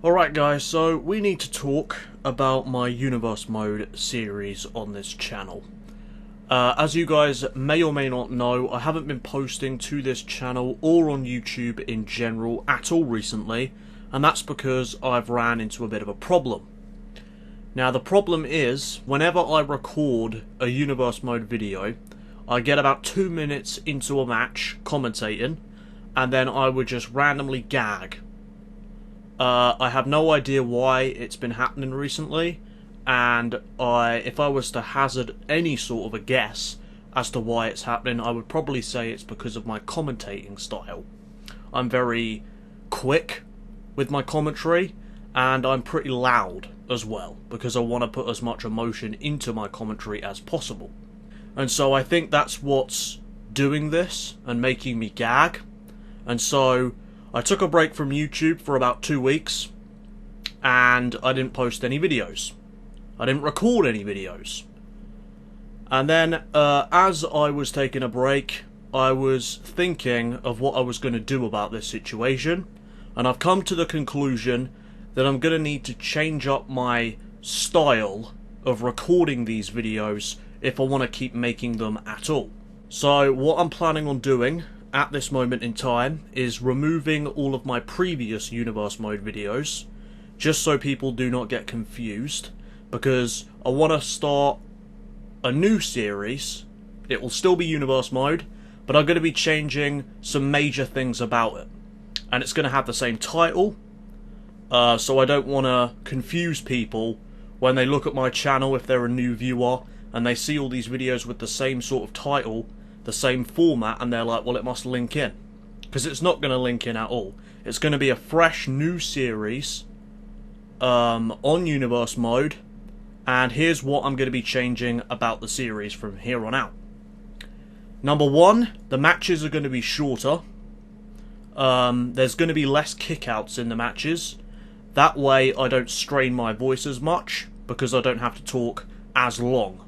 Alright guys, so we need to talk about my Universe Mode series on this channel. As you guys may or may not know, I haven't been posting to this channel or on YouTube in general at all recently, and that's because I've ran into a bit of a problem. Now the problem is, whenever I record a Universe Mode video, I get about 2 minutes into a match commentating, and then I would just randomly gag. I have no idea why it's been happening recently, and if I was to hazard any sort of a guess as to why it's happening, I would probably say it's because of my commentating style. I'm very quick with my commentary, and I'm pretty loud as well, because I want to put as much emotion into my commentary as possible. And so I think that's what's doing this and making me gag. And so I took a break from YouTube for about 2 weeks, and I didn't post any videos. I didn't record any videos. And then, as I was taking a break, I was thinking of what I was going to do about this situation, and I've come to the conclusion that I'm going to need to change up my style of recording these videos if I want to keep making them at all. So what I'm planning on doing at this moment in time is removing all of my previous Universe Mode videos, just so people do not get confused, because I want to start a new series. It will still be Universe Mode, but I'm going to be changing some major things about it, and it's going to have the same title, so I don't want to confuse people when they look at my channel if they're a new viewer and they see all these videos with the same sort of title, the same format, and they're like, well, it must link in. Because it's not going to link in at all. It's going to be a fresh new series on Universe Mode, and here's what I'm going to be changing about the series from here on out. Number one, the matches are going to be shorter. There's going to be less kickouts in the matches. That way I don't strain my voice as much, because I don't have to talk as long.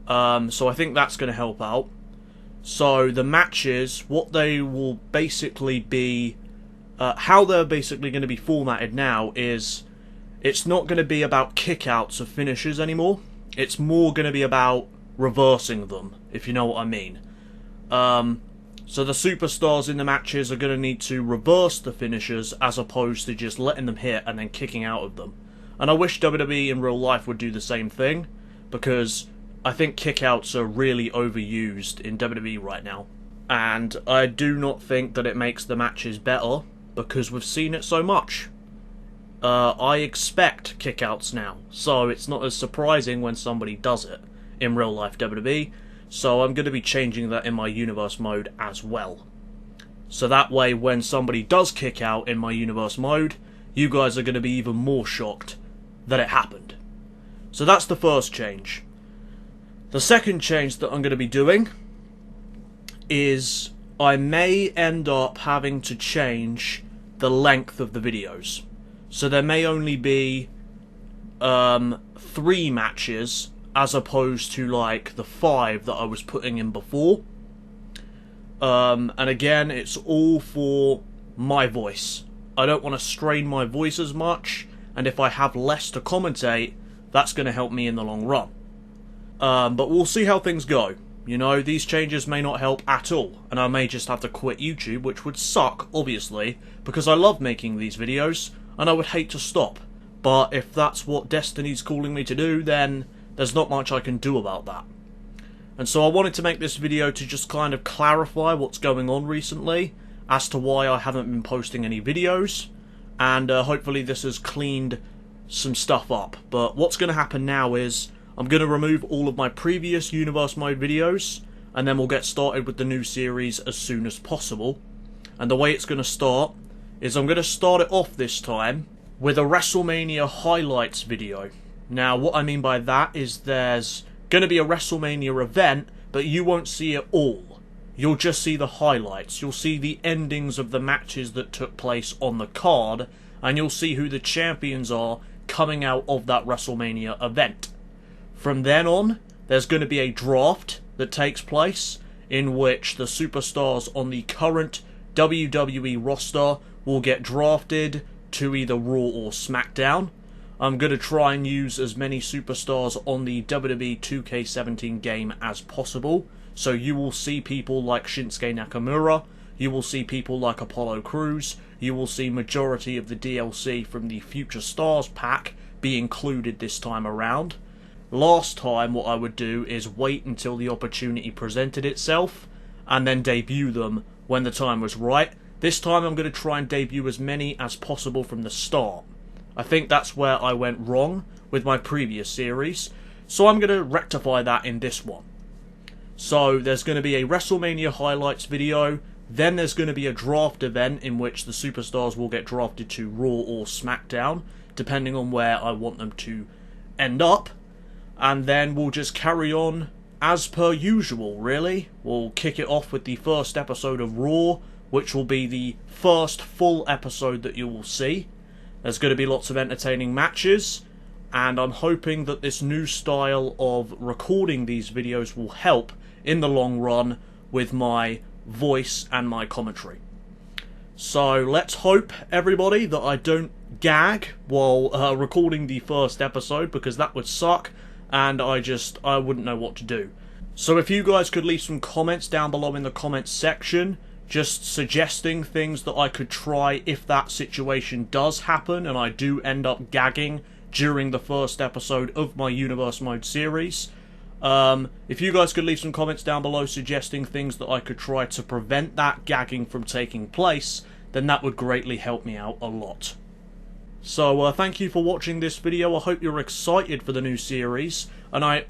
So I think that's going to help out. So the matches, what they will basically be, how they're basically going to be formatted now is, it's not going to be about kickouts of finishes anymore. It's more going to be about reversing them, if you know what I mean. So the superstars in the matches are going to need to reverse the finishes as opposed to just letting them hit and then kicking out of them. And I wish WWE in real life would do the same thing, because I think kickouts are really overused in WWE right now. And I do not think that it makes the matches better, because we've seen it so much. I expect kickouts now, so it's not as surprising when somebody does it in real life WWE. So I'm going to be changing that in my Universe Mode as well. So that way when somebody does kick out in my Universe Mode, you guys are going to be even more shocked that it happened. So that's the first change. The second change that I'm going to be doing is I may end up having to change the length of the videos. So there may only be 3 matches as opposed to like the 5 that I was putting in before. And again, it's all for my voice. I don't want to strain my voice as much, and if I have less to commentate, that's going to help me in the long run. But we'll see how things go. You know, these changes may not help at all, and I may just have to quit YouTube, which would suck, obviously, because I love making these videos, and I would hate to stop. But if that's what Destiny's calling me to do, then there's not much I can do about that. And so I wanted to make this video to just kind of clarify what's going on recently, as to why I haven't been posting any videos, and hopefully this has cleaned some stuff up. But what's going to happen now is I'm going to remove all of my previous Universe Mode videos, and then we'll get started with the new series as soon as possible. And the way it's going to start is I'm going to start it off this time with a WrestleMania highlights video. Now what I mean by that is there's going to be a WrestleMania event, but you won't see it all. You'll just see the highlights. You'll see the endings of the matches that took place on the card, and you'll see who the champions are coming out of that WrestleMania event. From then on, there's going to be a draft that takes place in which the superstars on the current WWE roster will get drafted to either Raw or SmackDown. I'm going to try and use as many superstars on the WWE 2K17 game as possible. So you will see people like Shinsuke Nakamura, you will see people like Apollo Crews, you will see majority of the DLC from the Future Stars pack be included this time around. Last time what I would do is wait until the opportunity presented itself and then debut them when the time was right. This time I'm going to try and debut as many as possible from the start. I think that's where I went wrong with my previous series, so I'm going to rectify that in this one. So there's going to be a WrestleMania highlights video, then there's going to be a draft event in which the superstars will get drafted to Raw or SmackDown, depending on where I want them to end up, and then we'll just carry on as per usual, really. We'll kick it off with the first episode of Raw, which will be the first full episode that you will see. There's going to be lots of entertaining matches, and I'm hoping that this new style of recording these videos will help in the long run with my voice and my commentary. So let's hope, everybody, that I don't gag while recording the first episode, because that would suck, and I wouldn't know what to do. So if you guys could leave some comments down below in the comments section, just suggesting things that I could try if that situation does happen and I do end up gagging during the first episode of my Universe Mode series. If you guys could leave some comments down below suggesting things that I could try to prevent that gagging from taking place, then that would greatly help me out a lot. So thank you for watching this video. I hope you're excited for the new series, and I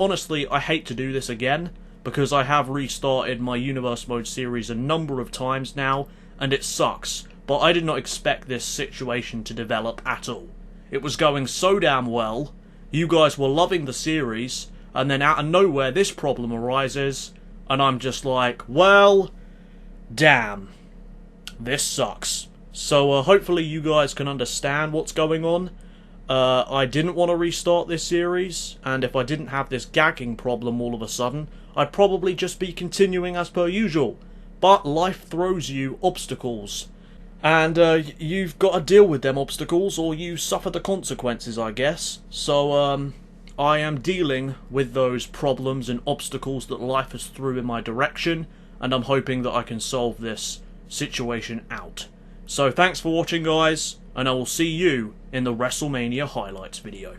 hate to do this again, because I have restarted my Universe Mode series a number of times now, and it sucks, but I did not expect this situation to develop at all. It was going so damn well, you guys were loving the series, and then out of nowhere this problem arises, and I'm just like, well, damn, this sucks. So hopefully you guys can understand what's going on. I didn't want to restart this series, and if I didn't have this gagging problem all of a sudden, I'd probably just be continuing as per usual. But life throws you obstacles, and you've got to deal with them obstacles, or you suffer the consequences, I guess. So I am dealing with those problems and obstacles that life has threw in my direction, and I'm hoping that I can solve this situation out. So thanks for watching, guys, and I will see you in the WrestleMania highlights video.